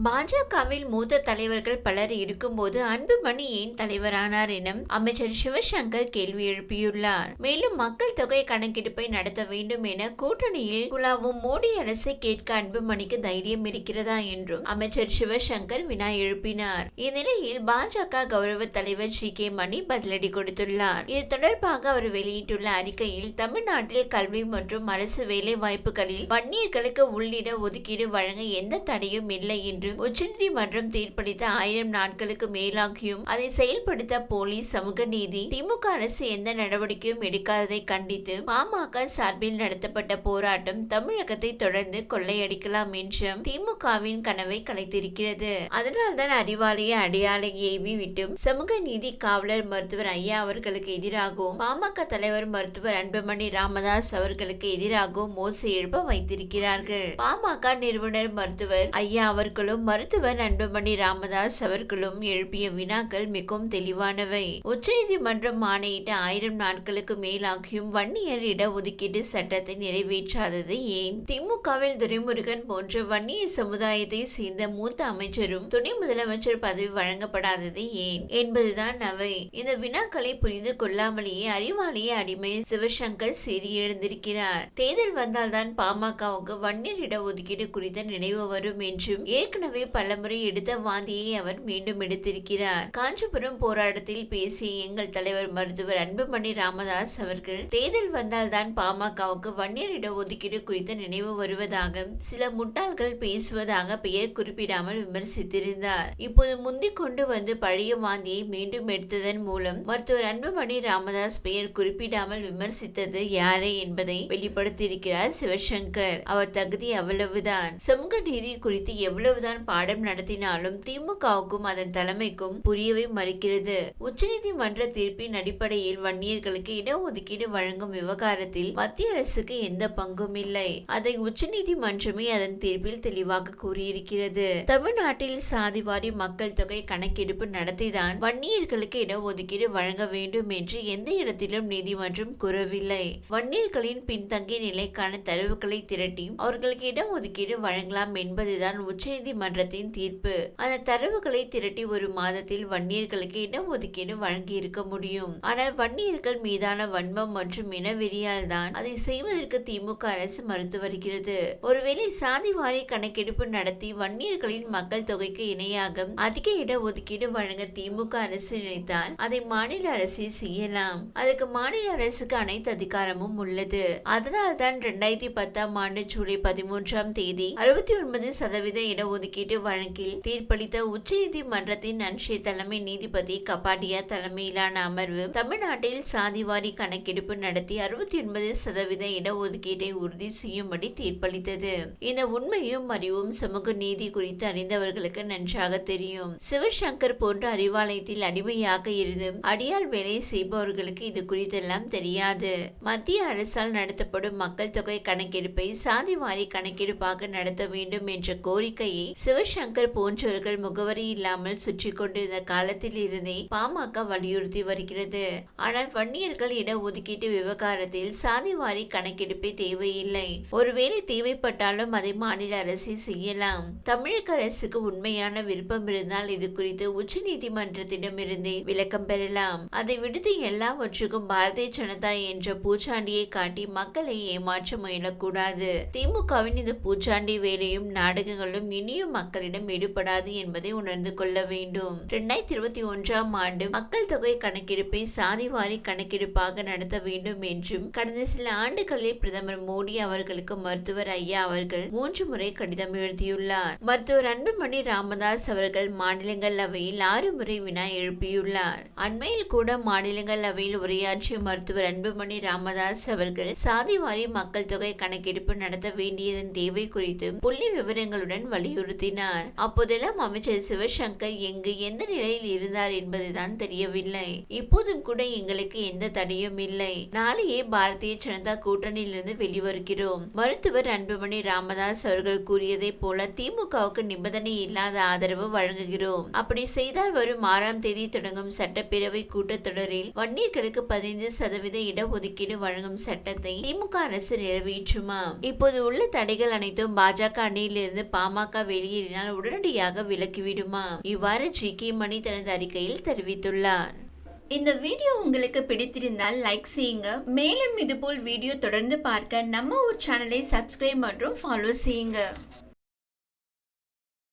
பாஜகவில் மூத்த தலைவர்கள் பலர் இருக்கும்போது அன்புமணி ஏன் தலைவரானார் என அமைச்சர் சிவசங்கர் கேள்வி எழுப்பியுள்ளார். மேலும் மக்கள் தொகை கணக்கெடுப்பை நடத்த வேண்டும் என கூட்டணியில் குழாவும் மோடி அரசை கேட்க அன்புமணிக்கு தைரியம் இருக்கிறதா என்றும் அமைச்சர் சிவசங்கர் வினா எழுப்பினார். இந்நிலையில் பாஜக கௌரவ தலைவர் ஜி.கே. மணி பதிலடி கொடுத்துள்ளார். இது தொடர்பாக அவர் வெளியிட்டுள்ள அறிக்கையில், தமிழ்நாட்டில் கல்வி மற்றும் அரசு வேலை வாய்ப்புகளில் வன்னியர்களுக்கு உள்ளிட ஒதுக்கீடு வழங்க எந்த தடையும் இல்லை என்று உச்சநீதிமன்றம் தீர்ப்பளித்த 1000 நாட்களுக்கு மேலாகியும் அதை செயல்படுத்த போலீஸ், சமூக நீதி, திமுக அரசு எந்த நடவடிக்கையும் எடுக்காததை கண்டித்து பாமக சார்பில் நடத்தப்பட்ட போராட்டம் தமிழகத்தை தொடர்ந்து கொள்ளையடிக்கலாம் என்ற திமுகவின் கனவை கலைத்திருக்கிறது. அதனால்தான் அறிவாலய அடையாளை ஏவி விட்டும் சமூக நீதி காவலர் மருத்துவர் ஐயா அவர்களுக்கு எதிராகவும் பாமக தலைவர் மருத்துவர் அன்புமணி ராமதாஸ் அவர்களுக்கு எதிராகவும் மோசடி எழுப்ப வைத்திருக்கிறார்கள். பாமக நிறுவனர் மருத்துவர் ஐயா அவர்களும் மருத்துவர் அன்புமணி ராமதாஸ் அவர்களும் எழுப்பிய வினாக்கள் மிகவும் தெளிவானவை. உச்சநீதிமன்றம் ஆணையிட்ட 1000 நாட்களுக்கு மேலாகியும் வன்னியர் இடஒதுக்கீடு சட்டத்தை நிறைவேற்றாதது ஏன்? திமுகவில் துரைமுருகன் போன்ற வன்னிய சமுதாயத்தை சேர்ந்த மூத்த அமைச்சரும் துணை முதலமைச்சர் பதவி வழங்கப்படாதது ஏன் என்பதுதான் அவை. இந்த வினாக்களை புரிந்து கொள்ளாமலேயே அறிவாலய அடிமை சிவசங்கர் சீறி எழுந்திருக்கிறார். தேர்தல் வந்தால்தான் பாமகவுக்கு வன்னியர் இடஒதுக்கீடு குறித்த நினைவு வரும் என்றும் ஏற்கனவே பலமுறை எடுத்த வாந்தியை அவர் மீண்டும் எடுத்திருக்கிறார். காஞ்சிபுரம் போராட்டத்தில் பேசிய எங்கள் தலைவர் மருத்துவர் அன்புமணி ராமதாஸ் அவர்கள், தேர்தல் வந்தால்தான் பாமகவுக்கு வன்னியர் இடஒதுக்கீடு குறித்த நினைவு வருவதாக சில முட்டாள்கள் பேசுவதாக பெயர் குறிப்பிடாமல் விமர்சித்திருந்தார். இப்போது முந்திக் கொண்டு வந்து பழைய வாந்தியை மீண்டும் எடுத்ததன் மூலம் மருத்துவர் அன்புமணி ராமதாஸ் பெயர் குறிப்பிடாமல் விமர்சித்தது யாரை என்பதை வெளிப்படுத்தியிருக்கிறார் சிவசங்கர். அவர் தகுதி அவ்வளவுதான். சமூக நீதி குறித்து எவ்வளவுதான் பாடம் நடத்தினாலும் திமுகவுக்கும் அதன் தலைமைக்கும் புரியவே மறுக்கிறது. உச்சநீதிமன்ற தீர்ப்பின் அடிப்படையில் வன்னியர்களுக்கு இடஒதுக்கீடு வழங்கும் விவகாரத்தில் மத்திய அரசுக்கு எந்த பங்கும் இல்லை. அதை உச்சநீதிமன்றமே அதன் தீர்ப்பில் தெளிவாக கூறியிருக்கிறது. தமிழ்நாட்டில் சாதிவாரி மக்கள் தொகை கணக்கெடுப்பு நடத்திதான் வன்னியர்களுக்கு இடஒதுக்கீடு வழங்க வேண்டும் என்று எந்த இடத்திலும் நீதிமன்றம் கூறவில்லை. வன்னியர்களின் பின்தங்கிய நிலைக்கான தரவுகளை திரட்டி அவர்களுக்கு இடஒதுக்கீடு வழங்கலாம் என்பதுதான் உச்சநீதிமன்றத்தின் தீர்ப்பு. அந்த தரவுகளை திரட்டி ஒரு மாதத்தில் வன்னியர்களுக்கு இடஒதுக்கீடு வழங்கி இருக்க முடியும். ஆனால் வன்னியர்கள் மீதான வன்மம் மற்றும் இனவெறியால் தான் அதை செய்வதற்கு திமுக அரசு மறுத்து வருகிறது. ஒருவேளை சாதிவாரி கணக்கெடுப்பு நடத்தி வன்னியர்களின் மக்கள் தொகைக்கு இணையாக அதிக இடஒதுக்கீடு வழங்க திமுக அரசு நினைத்தால் அதை மாநில அரசே செய்யலாம். அதுக்கு மாநில அரசுக்கு அனைத்து அதிகாரமும் உள்ளது. அதனால்தான் 2010ஆம் ஆண்டு ஜூலை 13ஆம் தேதி 69% இடஒதுக்கீட்டு வழக்கில் தீர்ப்பளித்த உச்சநீதிமன்றத்தின் அன்றைய தலைமை நீதிபதி கபாடியா தலைமையிலான அமர்வு தமிழ்நாட்டில் சாதிவாரி கணக்கெடுப்பு நடத்தி 69% இடஒதுக்கீட்டை உறுதி செய்யும்படி தீர்ப்பளித்தது. இந்த உண்மையும் அறிவும் சமூக நீதி குறித்து அறிந்தவர்களுக்கு நன்றாக தெரியும். சிவசங்கர் போன்ற அறிவாலயத்தில் அடிமையாக இருந்தும் அடியால் வேலை செய்பவர்களுக்கு இது குறித்தெல்லாம் தெரியாது. மத்திய அரசால் நடத்தப்படும் மக்கள் தொகை கணக்கெடுப்பை சாதிவாரி கணக்கெடுப்பாக நடத்த வேண்டும் என்ற கோரிக்கையை சிவசங்கர் போன்றவர்கள் முகவரி இல்லாமல் சுற்றி கொண்டிருந்த காலத்தில் இருந்தே பாமக வலியுறுத்தி வருகிறது. ஆனால் வன்னியர்கள் இடஒதுக்கீட்டு விவகாரத்தில் சாதிவாரி கணக்கெடுப்பே தேவையில்லை. ஒருவேளை தேவைப்பட்டாலும் அதை மாநில அரசே செய்யலாம். தமிழக அரசுக்கு உண்மையான விருப்பம் இருந்தால் இது குறித்து உச்சநீதிமன்றத்திடமிருந்தே விளக்கம் பெறலாம். அதை விடுத்து எல்லாவற்றுக்கும் பாரதிய ஜனதா என்ற பூச்சாண்டியை காட்டி மக்களை ஏமாற்ற முயலக்கூடாது. திமுகவின் இந்த பூச்சாண்டி வேலையும் நாடகங்களும் இனியும் மக்களிடம் ஈடுபடாது என்பதை உணர்ந்து கொள்ள வேண்டும். 2021ஆம் ஆண்டு மக்கள் தொகை கணக்கெடுப்பை சாதிவாரி கணக்கெடுப்பாக நடத்த வேண்டும் என்றும் கடந்த சில ஆண்டுகளில் பிரதமர் மோடி அவர்களுக்கு மருத்துவர் ஐயா அவர்கள் 3 முறை கடிதம் எழுதியுள்ளார். மருத்துவர் அன்புமணி ராமதாஸ் அவர்கள் மாநிலங்களவையில் 6 முறை வினா எழுப்பியுள்ளார். அண்மையில் கூட மாநிலங்களவையில் உரையாற்றிய மருத்துவர் அன்புமணி ராமதாஸ் அவர்கள் சாதிவாரி மக்கள் தொகை கணக்கெடுப்பு நடத்த வேண்டியதன் தேவை குறித்து புள்ளி விவரங்களுடன் வலியுறுத்தினார். அப்போதெல்லாம் அமைச்சர் சிவசங்கர் எங்கு எந்த நிலையில் இருந்தார் என்பதுதான் தெரியவில்லை. இப்போதும் கூட எங்களுக்கு எந்த தடையும் இல்லை. நாளையே பாரதிய ஜனதா கூட்டணியிலிருந்து வெளிவருகிறோம். மருத்துவர் அன்புமணி ராமதாஸ் அவர்கள் கூறியதை போல திமுகவுக்கு நிபந்தனை இல்லாத ஆதரவு வழங்குகிறோம். அப்படி செய்தால் வரும் 6ஆம் தேதி தொடங்கும் சட்டப்பேரவை கூட்டத்தொடரில் வன்னியர்களுக்கு 15% இடஒதுக்கீடு வழங்கும் சட்டத்தை திமுக அரசு நிறைவேற்றுமா? இப்போது உள்ள தடைகள் அனைத்தும் பாஜக அணியிலிருந்து பாமக வெளியே வெளியேறினால் உடனடியாக விலக்கிவிடுமா. இவ்வாறு ஜி.கே. மணி தனது அறிக்கையில் தெரிவித்துள்ளார். இந்த வீடியோ உங்களுக்கு பிடித்திருந்தால் லைக் செய்யுங்க. மேலும் இதுபோல் வீடியோ தொடர்ந்து பார்க்க நம்ம ஒரு சேனலை சப்ஸ்கிரைப் மற்றும் ஃபாலோ செய்யுங்க.